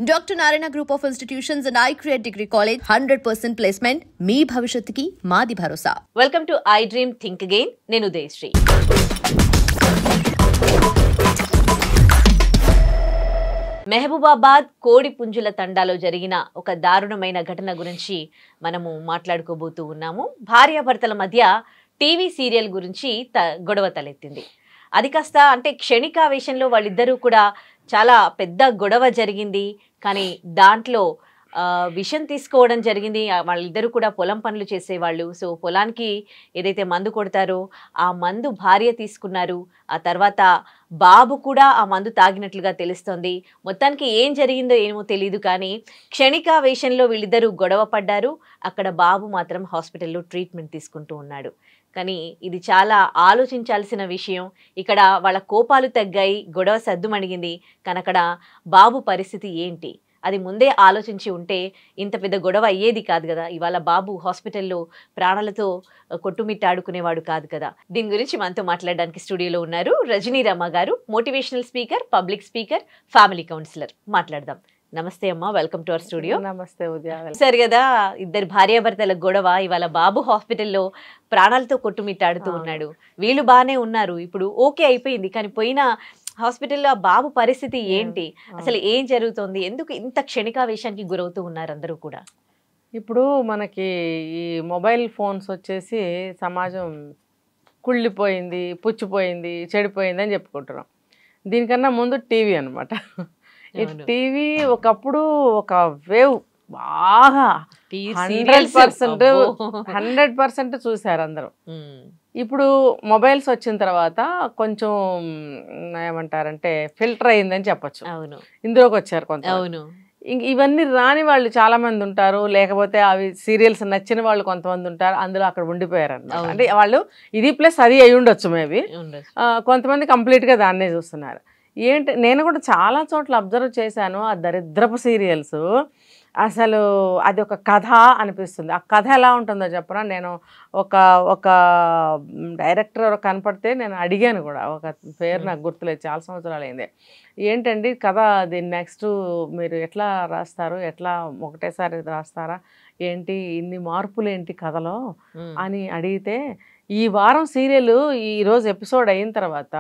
Dr. Narayana Group of Institutions and iCreate Degree College 100% placement. మీ భవిష్యత్తుకి మాది భరోసా. Welcome to I dream think again. నేను ఉదయశ్రీ. మెహబూబాబాద్ కోడి పుంజుల తండాలో జరిగిన ఒక దారుణమైన ఘటన గురించి మనము మాట్లాడుకోబోతూ ఉన్నాము. భార్యాభర్తల మధ్య టీవీ సీరియల్ గురించి గొడవ తలెత్తింది. అది కాస్త అంటే క్షణికావేశంలో వాళ్ళిద్దరూ కూడా చాలా పెద్ద గొడవ జరిగింది. కానీ దాంట్లో విషం తీసుకోవడం జరిగింది. వాళ్ళిద్దరూ కూడా పొలం పనులు చేసేవాళ్ళు. సో పొలానికి ఏదైతే మందు కొడతారో ఆ మందు భార్య తీసుకున్నారు. ఆ తర్వాత బాబు కూడా ఆ మందు తాగినట్లుగా తెలుస్తోంది. మొత్తానికి ఏం జరిగిందో ఏమో తెలియదు. కానీ క్షణికావేశంలో వీళ్ళిద్దరూ గొడవ పడ్డారు. అక్కడ బాబు మాత్రం హాస్పిటల్లో ట్రీట్మెంట్ తీసుకుంటూ ఉన్నాడు. కానీ ఇది చాలా ఆలోచించాల్సిన విషయం. ఇక్కడ వాళ్ళ కోపాలు తగ్గాయి, గొడవ సద్దుమణిగింది. కానీ అక్కడ బాబు పరిస్థితి ఏంటి అది ముందే ఆలోచించి ఉంటే ఇంత పెద్ద గొడవ అయ్యేది కాదు కదా. ఇవాళ బాబు హాస్పిటల్లో ప్రాణాలతో కొట్టుమిట్టాడుకునేవాడు కాదు కదా. దీని గురించి మనతో మాట్లాడడానికి స్టూడియోలో ఉన్నారు రజనీ రమ గారు, motivational speaker, public speaker, family counsellor. మాట్లాడదాం. నమస్తే అమ్మ, వెల్కమ్ టు అవర్ స్టూడియో. నమస్తే ఉదయ. సరే కదా, ఇద్దరు భార్యాభర్తల గొడవ. ఇవాళ బాబు హాస్పిటల్లో ప్రాణాలతో కొట్టుమిట్టాడుతూ ఉన్నాడు. వీళ్ళు బాగానే ఉన్నారు, ఇప్పుడు ఓకే అయిపోయింది. కానీ పోయిన హాస్పిటల్లో ఆ బాబు పరిస్థితి ఏంటి, అసలు ఏం జరుగుతోంది, ఎందుకు ఇంత క్షణికావేశానికి గురవుతూ ఉన్నారు అందరూ కూడా? ఇప్పుడు మనకి ఈ మొబైల్ ఫోన్స్ వచ్చేసి సమాజం కుళ్ళిపోయింది, పుచ్చిపోయింది, చెడిపోయింది అని చెప్పుకుంటున్నాం. దీనికన్నా ముందు టీవీ అనమాట. ఈ టీవీ ఒకప్పుడు ఒక వేవ్ బాగా 100% చూశారు అందరూ. ఇప్పుడు మొబైల్స్ వచ్చిన తర్వాత కొంచెం ఏమంటారంటే ఫిల్టర్ అయిందని చెప్పచ్చు. ఇందులోకి వచ్చారు కొంత. ఇవన్నీ రాని వాళ్ళు చాలా మంది ఉంటారు, లేకపోతే అవి సీరియల్స్ నచ్చిన వాళ్ళు కొంతమంది ఉంటారు, అందులో అక్కడ ఉండిపోయారు అన్నమాట. అంటే వాళ్ళు ఇది ప్లస్ అది అయి ఉండొచ్చు మేబీ. కొంతమంది కంప్లీట్గా దాన్నే చూస్తున్నారు. ఏంటి, నేను కూడా చాలా చోట్ల అబ్జర్వ్ చేశాను. ఆ దరిద్రపు సీరియల్స్ అసలు అది ఒక కథ అనిపిస్తుంది. ఆ కథ ఎలా ఉంటుందో చెప్పరా. నేను ఒక డైరెక్టర్ కనపడితే నేను అడిగాను కూడా, ఒక పేరు నాకు గుర్తులేదు, చాలా సంవత్సరాలు అయింది. ఏంటండి కథ, దీన్ని నెక్స్ట్ మీరు ఎట్లా రాస్తారు, ఎట్లా ఒకటేసారి రాస్తారా ఏంటి, ఇన్ని మార్పులు ఏంటి కథలో అని అడిగితే, ఈ వారం సీరియల్ ఈరోజు ఎపిసోడ్ అయిన తర్వాత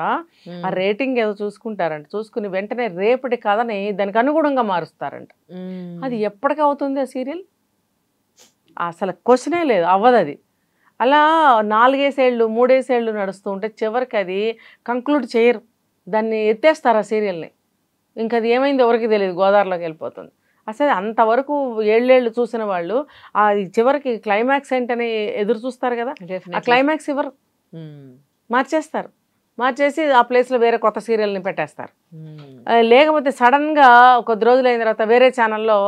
ఆ రేటింగ్ ఏదో చూసుకుంటారంట. చూసుకుని వెంటనే రేపటి కథని దానికి అనుగుణంగా మారుస్తారంట. అది ఎప్పటికి అవుతుంది ఆ సీరియల్? అసలు క్వశ్చనే లేదు, అవ్వదు అది. అలా 4 ఏళ్ళు 3 ఏళ్ళు నడుస్తూ ఉంటే చివరికి అది కంక్లూడ్ చేయరు, దాన్ని ఎత్తేస్తారు ఆ సీరియల్ని. ఇంకా అది ఏమైంది ఎవరికి తెలియదు, గోదావరిలోకి వెళ్ళిపోతుంది. అసలు అంతవరకు ఏళ్ళేళ్ళు చూసిన వాళ్ళు ఆ చివరికి క్లైమాక్స్ ఏంటని ఎదురు చూస్తారు కదా. ఆ క్లైమాక్స్ ఇవ్వరు, మార్చేస్తారు. మార్చేసి ఆ ప్లేస్లో వేరే కొత్త సీరియల్ని పెట్టేస్తారు. లేకపోతే సడన్గా కొద్ది రోజులు అయిన తర్వాత వేరే ఛానల్లో,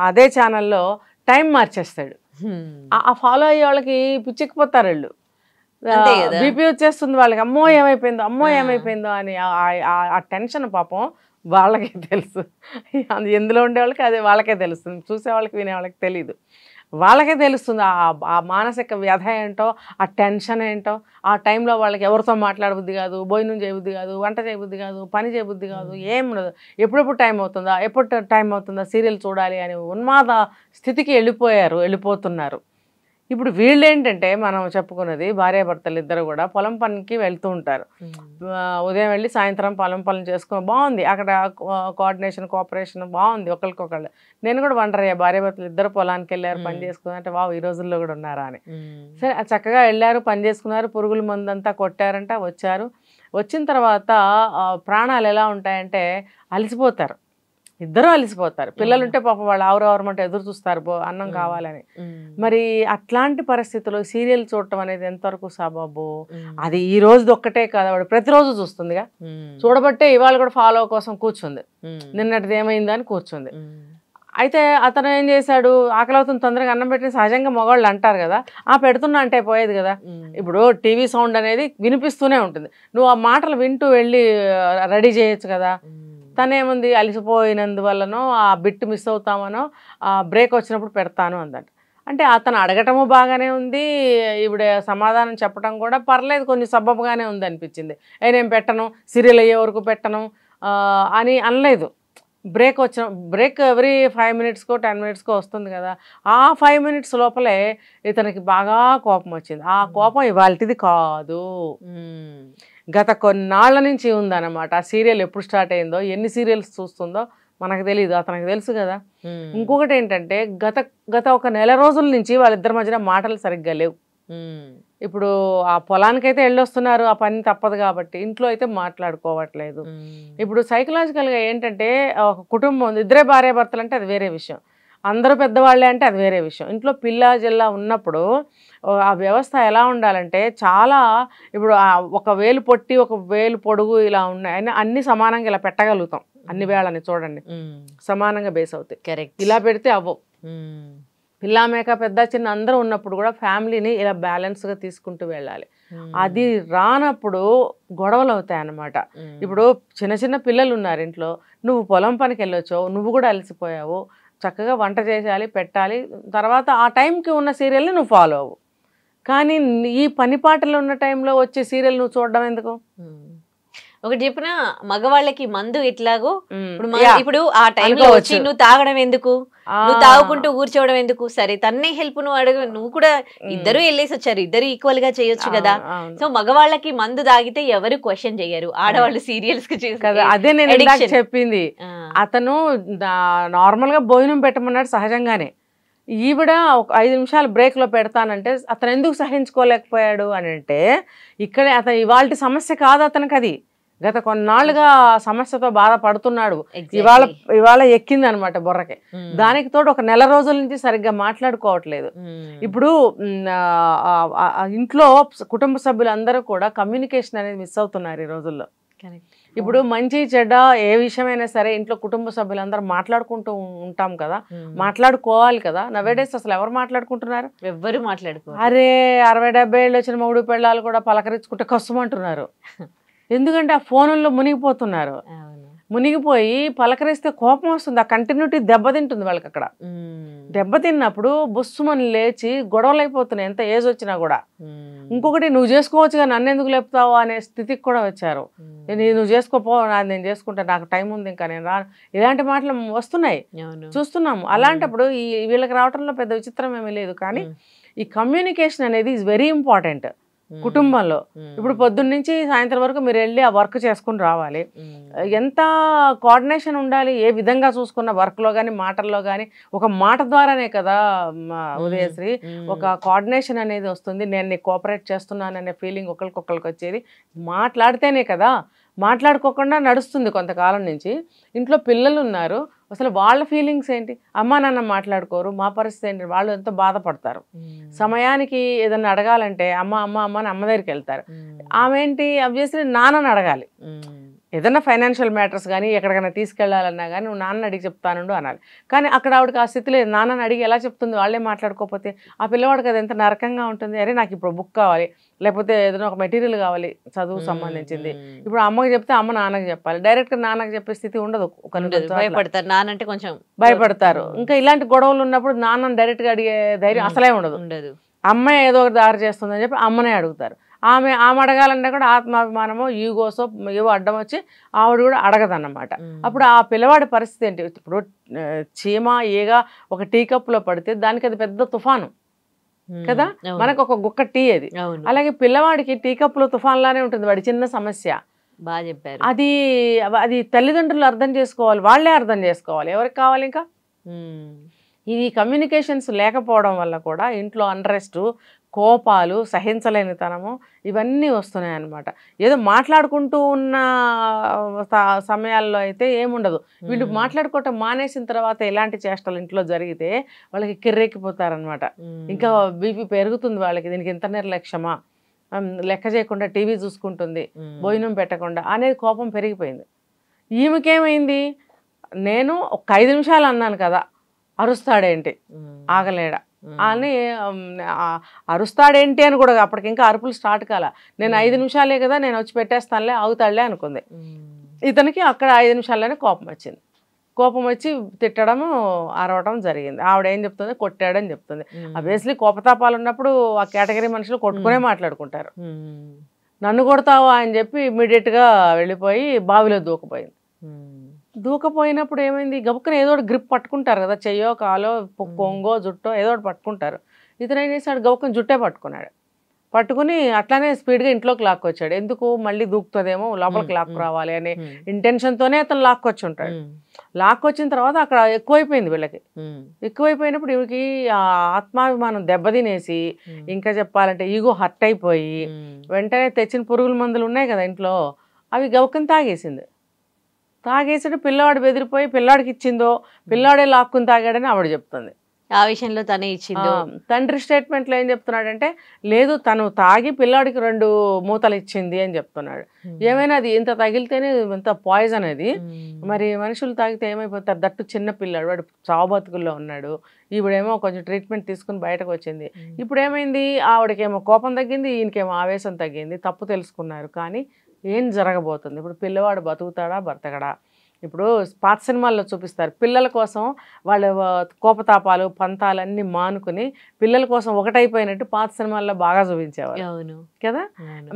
అదే ఛానల్లో టైం మార్చేస్తాడు. ఆ ఫాలో అయ్యే వాళ్ళకి పిచ్చెక్కిపోతారు వాళ్ళు. బీపీ వచ్చేస్తుంది వాళ్ళకి, అమ్మో ఏమైపోయిందో అని. ఆ టెన్షన్ పాపం వాళ్ళకే తెలుసు. ఎందులో ఉండే వాళ్ళకి అదే వాళ్ళకే తెలుస్తుంది, చూసే వాళ్ళకి వినే వాళ్ళకి తెలీదు. వాళ్ళకే తెలుస్తుంది ఆ మానసిక వ్యధ ఏంటో, ఆ టెన్షన్ ఏంటో. ఆ టైంలో వాళ్ళకి ఎవరితో మాట్లాడబుద్ధి కాదు, భోజనం చేయబుద్ధి కాదు, వంట చేయబుద్ధి కాదు, పని చేయబుద్ధి కాదు, ఏం ఉండదు. ఎప్పుడు టైం అవుతుందా సీరియల్ చూడాలి అని ఉన్మాద స్థితికి వెళ్ళిపోతున్నారు. ఇప్పుడు వీళ్ళు ఏంటంటే, మనం చెప్పుకున్నది భార్యాభర్తలు ఇద్దరు కూడా పొలం పనికి వెళ్తూ ఉంటారు. ఉదయం వెళ్ళి సాయంత్రం పొలం పనులు చేసుకుని బాగుంది, అక్కడ కోఆపరేషన్ బాగుంది ఒకరికొకళ్ళు. నేను కూడా వండరయ్యా, భార్యాభర్తలు ఇద్దరు పొలానికి వెళ్ళారు, పని చేసుకున్నారు అంటే వావ్ ఈ రోజుల్లో కూడా ఉన్నారా అని. సరే చక్కగా వెళ్ళారు, పని చేసుకున్నారు, పురుగుల మందంతా కొట్టారంట, వచ్చిన తర్వాత ప్రాణాలు ఎలా ఉంటాయంటే అలసిపోతారు, ఇద్దరూ అలసిపోతారు. పిల్లలుంటే పాపం వాళ్ళు ఆవరమంటే ఎదురు చూస్తారు అన్నం కావాలని. మరి అట్లాంటి పరిస్థితుల్లో సీరియల్ చూడటం అనేది ఎంతవరకు సబబు? అది ఈ రోజు ఒక్కటే కాదు, వాడు ప్రతిరోజు చూస్తుందిగా. చూడబట్టే ఇవాళ కూడా ఫాలో కోసం కూర్చుంది, నిన్నటిది ఏమైందా అని కూర్చుంది. అయితే అతను ఏం చేశాడు, ఆకలి తొందరగా అన్నం పెట్టిన సహజంగా మగవాళ్ళు అంటారు కదా, పెడుతున్నా అంటే పోయేది కదా. ఇప్పుడు టీవీ సౌండ్ అనేది వినిపిస్తూనే ఉంటుంది, నువ్వు ఆ మాటలు వింటూ వెళ్ళి రెడీ చేయొచ్చు కదా. తనేముంది, అలసిపోయినందువల్లనో ఆ బిట్ మిస్ అవుతామనో బ్రేక్ వచ్చినప్పుడు పెడతాను అందంట. అంటే అతను అడగటము బాగానే ఉంది, ఈవిడ సమాధానం చెప్పడం కూడా పర్లేదు, కొంచెం సబబుగానే ఉంది అనిపించింది. నేను పెట్టను, సీరియల్ అయ్యే వరకు పెట్టను అని అనలేదు. బ్రేక్ ఎవ్రీ 5 minutesకో 10 minutesకో వస్తుంది కదా. ఆ 5 minutes లోపలే ఇతనికి బాగా కోపం వచ్చింది. ఆ కోపం ఇవాళది కాదు, గత కొన్నాళ్ళ నుంచి ఉందన్నమాట. ఆ సీరియల్ ఎప్పుడు స్టార్ట్ అయిందో, ఎన్ని సీరియల్స్ చూస్తుందో మనకు తెలియదు, అతనికి తెలుసు కదా. ఇంకొకటి ఏంటంటే గత ఒక నెల రోజుల నుంచి వాళ్ళిద్దరి మధ్యన మాటలు సరిగ్గా లేవు. ఇప్పుడు ఆ పొలానికైతే వెళ్ళొస్తున్నారు, ఆ పని తప్పదు కాబట్టి, ఇంట్లో అయితే మాట్లాడుకోవట్లేదు. ఇప్పుడు సైకలాజికల్గా ఏంటంటే ఒక కుటుంబం ఇద్దరే భార్యాభర్తలు అంటే అది వేరే విషయం, అందరూ పెద్దవాళ్ళే అంటే అది వేరే విషయం. ఇంట్లో పిల్ల జిల్లా ఉన్నప్పుడు ఆ వ్యవస్థ ఎలా ఉండాలంటే చాలా, ఇప్పుడు ఒక వేలు పొట్టి ఒక వేలు పొడుగు ఇలా ఉన్నాయి, అన్ని సమానంగా ఇలా పెట్టగలుగుతాం. అన్ని వేళని చూడండి సమానంగా బేస్ అవుతాయి. కరెక్ట్. ఇలా పెడితే అవ్వవు. పిల్ల మేక పెద్ద చిన్న అందరూ ఉన్నప్పుడు కూడా ఫ్యామిలీని ఇలా బ్యాలెన్స్గా తీసుకుంటూ వెళ్ళాలి. అది రానప్పుడు గొడవలు అవుతాయి అన్నమాట. ఇప్పుడు చిన్న చిన్న పిల్లలు ఉన్నారు ఇంట్లో, నువ్వు పొలం పనికి వెళ్ళొచ్చు, నువ్వు కూడా అలసిపోయావు, చక్కగా వంట చేయాలి పెట్టాలి, తర్వాత ఆ టైంకి ఉన్న సీరియల్ని నువ్వు ఫాలో అవ్వు. కానీ ఈ పని పాటలు ఉన్న టైంలో వచ్చే సీరియల్ నువ్వు చూడడం ఎందుకు? ఒకటి చెప్పిన మగవాళ్ళకి మందు ఎట్లాగో ఇప్పుడు ఆ టైంలో వచ్చి నువ్వు తాగడం ఎందుకు, నువ్వు తాగుకుంటూ కూర్చోవడం ఎందుకు, సరే తన్నే హెల్ప్ నువ్వు అడగ, నువ్వు కూడా ఇద్దరు వెళ్ళేసి వచ్చారు, ఇద్దరు ఈక్వల్ గా చేయొచ్చు కదా. సో మగవాళ్ళకి మందు తాగితే ఎవరు క్వశ్చన్ చేయరు, ఆడవాళ్ళు సీరియల్స్ కి కదా. అదే నేను ఇందాక చెప్పింది, అతను నార్మల్ గా భోజనం పెట్టమన్నాడు సహజంగానే, ఈవిడ ఒక 5 నిమిషాలు బ్రేక్లో పెడతానంటే అతను ఎందుకు సహించుకోలేకపోయాడు అని అంటే, ఇక్కడే అతను ఇవాళ సమస్య కాదు అతనికి, అది గత కొన్నాళ్ళుగా సమస్యతో బాధపడుతున్నాడు, ఇవాళ ఎక్కింది అనమాట బుర్రకి. దానికి తోడు ఒక నెల రోజుల నుంచి సరిగ్గా మాట్లాడుకోవట్లేదు. ఇప్పుడు ఇంట్లో కుటుంబ సభ్యులందరూ కూడా కమ్యూనికేషన్ అనేది మిస్ అవుతున్నారు ఈ రోజుల్లో. ఇప్పుడు మంచి చెడ్డ ఏ విషయమైనా సరే ఇంట్లో కుటుంబ సభ్యులందరూ మాట్లాడుకుంటూ ఉంటాం కదా, మాట్లాడుకోవాలి కదా. నవేడేస్ అసలు ఎవరు మాట్లాడుకుంటున్నారు? ఎవ్వరు మాట్లాడుకోవాలి. అరే 60-70 ఏళ్ళు వచ్చిన మొగుడు పెళ్ళాలు కూడా పలకరించుకుంటే కష్టమంటున్నారు. ఎందుకంటే ఆ ఫోనుల్లో మునిగిపోతున్నారు. మునిగిపోయి పలకరిస్తే కోపం వస్తుంది, ఆ కంటిన్యూటీ దెబ్బతింటుంది వాళ్ళకి. అక్కడ దెబ్బతిన్నప్పుడు బుస్సుమని లేచి గొడవలు అయిపోతున్నాయి, ఎంత ఏజ్ వచ్చినా కూడా. ఇంకొకటి, నువ్వు చేసుకోవచ్చుగా నన్ను ఎందుకు లేపుతావు అనే స్థితికి కూడా వచ్చారు. నువ్వు చేసుకోపో, నేను చేసుకుంటా, నాకు టైం ఉంది, ఇంకా నేను రాను, ఇలాంటి మాటలు వస్తున్నాయి, చూస్తున్నాము. అలాంటప్పుడు వీళ్ళకి రావడంలో పెద్ద విచిత్రం ఏమీ లేదు. కానీ ఈ కమ్యూనికేషన్ అనేది ఈజ్ వెరీ ఇంపార్టెంట్ కుటుంబంలో. ఇప్పుడు పొద్దున్న నుంచి సాయంత్రం వరకు మీరు వెళ్ళి ఆ వర్క్ చేసుకుని రావాలి, ఎంత కోఆర్డినేషన్ ఉండాలి. ఏ విధంగా చూసుకున్న వర్క్లో కానీ మాటల్లో కానీ, ఒక మాట ద్వారానే కదా ఉదయశ్రీ ఒక కోఆర్డినేషన్ అనేది వస్తుంది. నేను నీకు కోఆపరేట్ చేస్తున్నాననే ఫీలింగ్ ఒకరికొకరికి వచ్చేది మాట్లాడితేనే కదా. మాట్లాడుకోకుండా నడుస్తుంది కొంతకాలం నుంచి. ఇంట్లో పిల్లలు ఉన్నారు, అసలు వాళ్ళ ఫీలింగ్స్ ఏంటి? అమ్మా నాన్న మాట్లాడుకోరు, మా పరిస్థితి ఏంటి? వాళ్ళు ఎంతో బాధపడతారు. సమయానికి ఏదన్నా అడగాలంటే అమ్మ అమ్మ అమ్మ అని అమ్మ దగ్గరికి వెళ్తారు. ఆమె ఏంటి, అబ్వియస్లీ నాన్నని అడగాలి. ఏదన్నా ఫైనాన్షియల్ మ్యాటర్స్ కానీ ఎక్కడికైనా తీసుకెళ్లాలన్నా కానీ నువ్వు నాన్న అడిగి చెప్తానుండు అనాలి. కానీ అక్కడ ఆవిడకి ఆ స్థితి లేదు, నాన్నని అడిగి ఎలా చెప్తుంది? వాళ్ళే మాట్లాడుకోకపోతే ఆ పిల్లవాడికి అది ఎంత నరకంగా ఉంటుంది. అరే నాకు ఇప్పుడు బుక్ కావాలి, లేకపోతే ఏదైనా ఒక మెటీరియల్ కావాలి చదువు సంబంధించింది, ఇప్పుడు అమ్మకి చెప్తే అమ్మ నాన్నకి చెప్పాలి. డైరెక్ట్గా నాన్నకి చెప్పే స్థితి ఉండదు, భయపడతారు, నాన్న అంటే కొంచెం భయపడతారు. ఇంకా ఇలాంటి గొడవలు ఉన్నప్పుడు నాన్నని డైరెక్ట్గా అడిగే ధైర్యం అసలే ఉండదు. అమ్మాయి ఏదో ఒకటి దారి చేస్తుందని చెప్పి అమ్మనే అడుగుతారు. ఆమె అడగాలంటే కూడా ఆత్మాభిమానమో ఈగోసో ఏవో అడ్డం వచ్చి ఆవిడ కూడా అడగదన్నమాట. అప్పుడు ఆ పిల్లవాడి పరిస్థితి ఏంటి? ఇప్పుడు చీమ ఈగ ఒక టీ కప్పులో పడితే దానికి అది పెద్ద తుఫాను కదా, మనకు ఒక గుక్క టీ అది. అలాగే పిల్లవాడికి టీ కప్పులో తుఫాన్ లానే ఉంటుంది వాడి చిన్న సమస్య. బాగా చెప్పారు. అది తల్లిదండ్రులు అర్థం చేసుకోవాలి, వాళ్ళే అర్థం చేసుకోవాలి. ఎవరికి కావాలి? ఇంకా ఇది కమ్యూనికేషన్స్ లేకపోవడం వల్ల కూడా ఇంట్లో అన్రెస్ట్, కోపాలు, సహించలేనితనము ఇవన్నీ వస్తున్నాయి అన్నమాట. ఏదో మాట్లాడుకుంటూ ఉన్న సమయాల్లో అయితే ఏముండదు. వీళ్ళు మాట్లాడుకోవటం మానేసిన తర్వాత ఎలాంటి చేష్టలు ఇంట్లో జరిగితే వాళ్ళకి కిర్రెక్కిపోతారనమాట. ఇంకా బీపీ పెరుగుతుంది వాళ్ళకి, దీనికి ఇంత నిర్లక్ష్యమా, లెక్క చేయకుండా టీవీ చూసుకుంటుంది, భోజనం పెట్టకుండా అనేది కోపం పెరిగిపోయింది. ఈమెకేమైంది, నేను ఒక 5 నిమిషాలు అన్నాను కదా, అరుస్తాడేంటి, ఆగలేడా అని అరుస్తాడేంటి అని కూడా అప్పటికి ఇంకా అరుపులు స్టార్ట్ కాల. నేను 5 నిమిషాలే కదా, నేను వచ్చి పెట్టేస్తానులే, ఆగుతాడులే అనుకుంది. ఇతనికి అక్కడ 5 నిమిషాల్లోనే కోపం వచ్చింది. కోపం వచ్చి తిట్టడము అరవటం జరిగింది. ఆవిడ ఏం చెప్తుంది, కొట్టాడని చెప్తుంది. అబ్వియస్లీ కోపతాపాలు ఉన్నప్పుడు ఆ కేటగిరీ మనుషులు కొట్టుకునే మాట్లాడుకుంటారు. నన్ను కొడతావా అని చెప్పి ఇమ్మీడియట్గా వెళ్ళిపోయి బావిలో దూకపోయింది. దూకపోయినప్పుడు ఏమైంది, గబుక్కన ఏదో ఒకటి గ్రిప్ పట్టుకుంటారు కదా, చెయ్యో కాలో కొంగో జుట్టో ఏదో ఒకటి పట్టుకుంటారు. ఇతను ఏం చేశాడు, గబుక్కన జుట్టే పట్టుకున్నాడు. పట్టుకుని అట్లానే స్పీడ్గా ఇంట్లోకి లాక్కొచ్చాడు. ఎందుకు, మళ్ళీ దూకుతుందేమో, లోపలికి లాక్కు రావాలి అనే ఇంటెన్షన్తోనే అతను లాక్కొచ్చి ఉంటాడు. లాక్కొచ్చిన తర్వాత అక్కడ ఎక్కువైపోయింది వీళ్ళకి. ఎక్కువైపోయినప్పుడు వీళ్ళకి ఆ ఆత్మాభిమానం దెబ్బతినేసి, ఇంకా చెప్పాలంటే ఈగో హర్ట్ అయిపోయి, వెంటనే తెచ్చిన పురుగుల మందులు ఉన్నాయి కదా ఇంట్లో, అవి గవకని తాగేసింది. తాగేసాడు. పిల్లవాడు బెదిరిపోయి పిల్లాడికి ఇచ్చిందో, పిల్లాడే లాక్కుని తాగాడని ఆవిడ చెప్తుంది. ఆ విషయంలో తనే ఇచ్చిందో. తండ్రి స్టేట్మెంట్లో ఏం చెప్తున్నాడంటే, లేదు తను తాగి పిల్లాడికి 2 మూతలు ఇచ్చింది అని చెప్తున్నాడు. ఏమైనా అది ఇంత తగిలితేనే ఇంత పాయిజన్ అది, మరి మనుషులు తాగితే ఏమైపోతారు, దట్టు చిన్న పిల్లాడు, వాడు చావు బతుకుల్లో ఉన్నాడు. ఈవిడేమో కొంచెం ట్రీట్మెంట్ తీసుకుని బయటకు వచ్చింది. ఇప్పుడు ఏమైంది, ఆవిడకేమో కోపం తగ్గింది, ఈయనకేమో ఆవేశం తగ్గింది, తప్పు తెలుసుకున్నారు. కానీ ఏం జరగబోతుంది ఇప్పుడు, పిల్లవాడు బతుకుతాడా బ్రతకడా? ఇప్పుడు పాత సినిమాల్లో చూపిస్తారు, పిల్లల కోసం వాళ్ళ కోపతాపాలు పంతాలన్నీ మానుకుని పిల్లల కోసం ఒకటైపోయినట్టు పాత సినిమాల్లో బాగా చూపించేవారు కదా.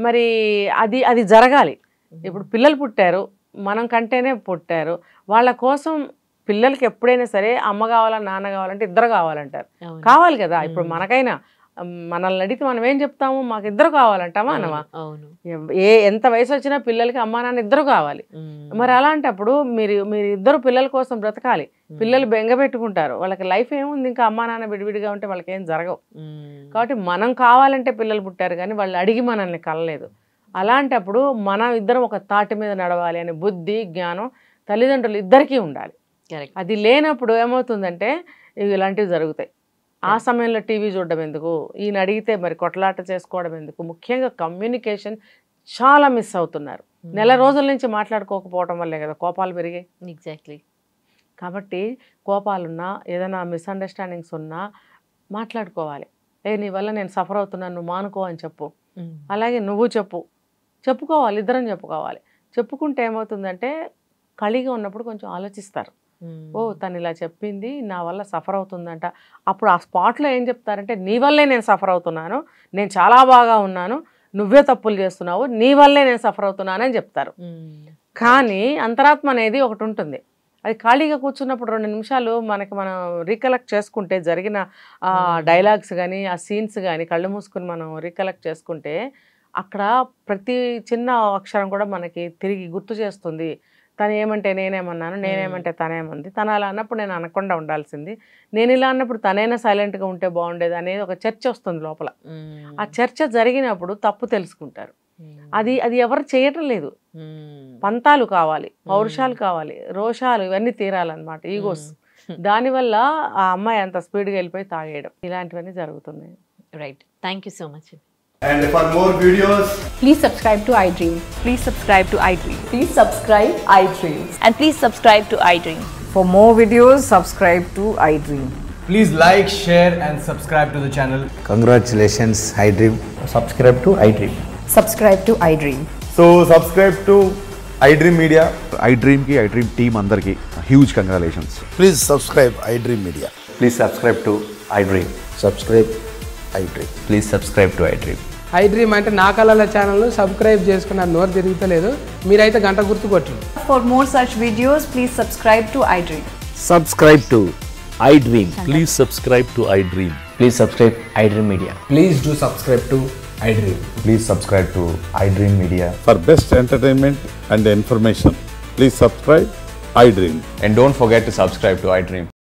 మరి అది జరగాలి. ఇప్పుడు పిల్లలు పుట్టారు, మనం కంటేనే పుట్టారు, వాళ్ళ కోసం పిల్లలకి ఎప్పుడైనా సరే అమ్మ కావాలా నాన్న కావాలంటే ఇద్దరు కావాలంటారు. కావాలి కదా. ఇప్పుడు మనకైనా మనల్ని అడిగితే మనం ఏం చెప్తాము, మాకు ఇద్దరు కావాలంటామా అనమా? ఎంత వయసు వచ్చినా పిల్లలకి అమ్మా నాన్న ఇద్దరు కావాలి. మరి అలాంటప్పుడు మీరు ఇద్దరు పిల్లల కోసం బ్రతకాలి. పిల్లలు బెంగ పెట్టుకుంటారు, వాళ్ళకి లైఫ్ ఏముంది, ఇంకా అమ్మా నాన్న విడివిడిగా ఉంటే వాళ్ళకి ఏం జరగవు. కాబట్టి మనం కావాలంటే పిల్లలు పుట్టారు, కానీ వాళ్ళు అడిగి మనల్ని కలలేదు. అలాంటప్పుడు మనం ఇద్దరం ఒక తాటి మీద నడవాలి అనే బుద్ధి జ్ఞానం తల్లిదండ్రులు ఇద్దరికీ ఉండాలి. అది లేనప్పుడు ఏమవుతుందంటే ఇలాంటివి జరుగుతాయి. ఆ సమయంలో టీవీ చూడడం ఎందుకు, ఈయన అడిగితే మరి కొట్లాట చేసుకోవడం ఎందుకు? ముఖ్యంగా కమ్యూనికేషన్ చాలా మిస్ అవుతున్నారు. నెల రోజుల నుంచి మాట్లాడుకోకపోవడం వల్లే కదా కోపాలు పెరిగాయి. ఎగ్జాక్ట్లీ. కాబట్టి కోపాలున్నా, ఏదైనా మిస్అండర్స్టాండింగ్స్ ఉన్నా మాట్లాడుకోవాలి. నీ వల్ల నేను సఫర్ అవుతున్నాను, నువ్వు మానుకో అని చెప్పు. అలాగే నువ్వు చెప్పుకోవాలి, ఇద్దరం చెప్పుకోవాలి. చెప్పుకుంటే ఏమవుతుందంటే ఖాళీగా ఉన్నప్పుడు కొంచెం ఆలోచిస్తారు. ఓ తను ఇలా చెప్పింది, నా వల్ల సఫర్ అవుతుందంట. అప్పుడు ఆ స్పాట్లో ఏం చెప్తారంటే, నీ వల్లే నేను సఫర్ అవుతున్నాను, నేను చాలా బాగా ఉన్నాను, నువ్వే తప్పులు చేస్తున్నావు, నీ వల్లే నేను సఫర్ అవుతున్నాను అని చెప్తారు. కానీ అంతరాత్మ అనేది ఒకటి ఉంటుంది. అది ఖాళీగా కూర్చున్నప్పుడు 2 నిమిషాలు మనం రీకలెక్ట్ చేసుకుంటే, జరిగిన డైలాగ్స్ కానీ ఆ సీన్స్ కానీ కళ్ళు మూసుకుని మనం రీకలెక్ట్ చేసుకుంటే, అక్కడ ప్రతి చిన్న అక్షరం కూడా మనకి తిరిగి గుర్తు చేస్తుంది. తను ఏమంటే నేనేమన్నాను, నేనేమంటే తనేమంది, తను అలా అన్నప్పుడు నేను అనకుండా ఉండాల్సింది, నేను ఇలా అన్నప్పుడు తనైనా సైలెంట్గా ఉంటే బాగుండేది అనేది ఒక చర్చ వస్తుంది లోపల. ఆ చర్చ జరిగినప్పుడు తప్పు తెలుసుకుంటారు. అది ఎవరు చేయటం లేదు. పంతాలు కావాలి, పౌరుషాలు కావాలి, రోషాలు ఇవన్నీ తీరాలన్నమాట, ఈగోస్. దానివల్ల ఆ అమ్మాయి అంత స్పీడ్గా వెళ్ళిపోయి తాగేయడం, ఇలాంటివన్నీ జరుగుతున్నాయి. Right, thank you so much. And for more videos, please subscribe to iDream. Please subscribe to iDream. Please subscribe iDream. And please subscribe to iDream. For more videos, subscribe to iDream. please like, share and subscribe to the channel. Congratulations, iDream. Subscribe to iDream. Subscribe to iDream. So subscribe to iDream Media. iDream ki iDream team andarki huge congratulations. Please subscribe iDream Media. Please subscribe to iDream. Subscribe iDream. Please subscribe to iDream. iDream అంటే నా కళల ఛానల్ను subscribe చేసుకున్న నోరు తిరుగుతలేదు, మీరైతే గంట గుర్తు కొట్టండి. For more such videos, please subscribe to iDream. Subscribe to iDream. Please subscribe to iDream. Please subscribe iDream Media. Please do subscribe to iDream. Please subscribe to iDream Media. For best entertainment and information, please subscribe iDream. And don't forget to subscribe to iDream.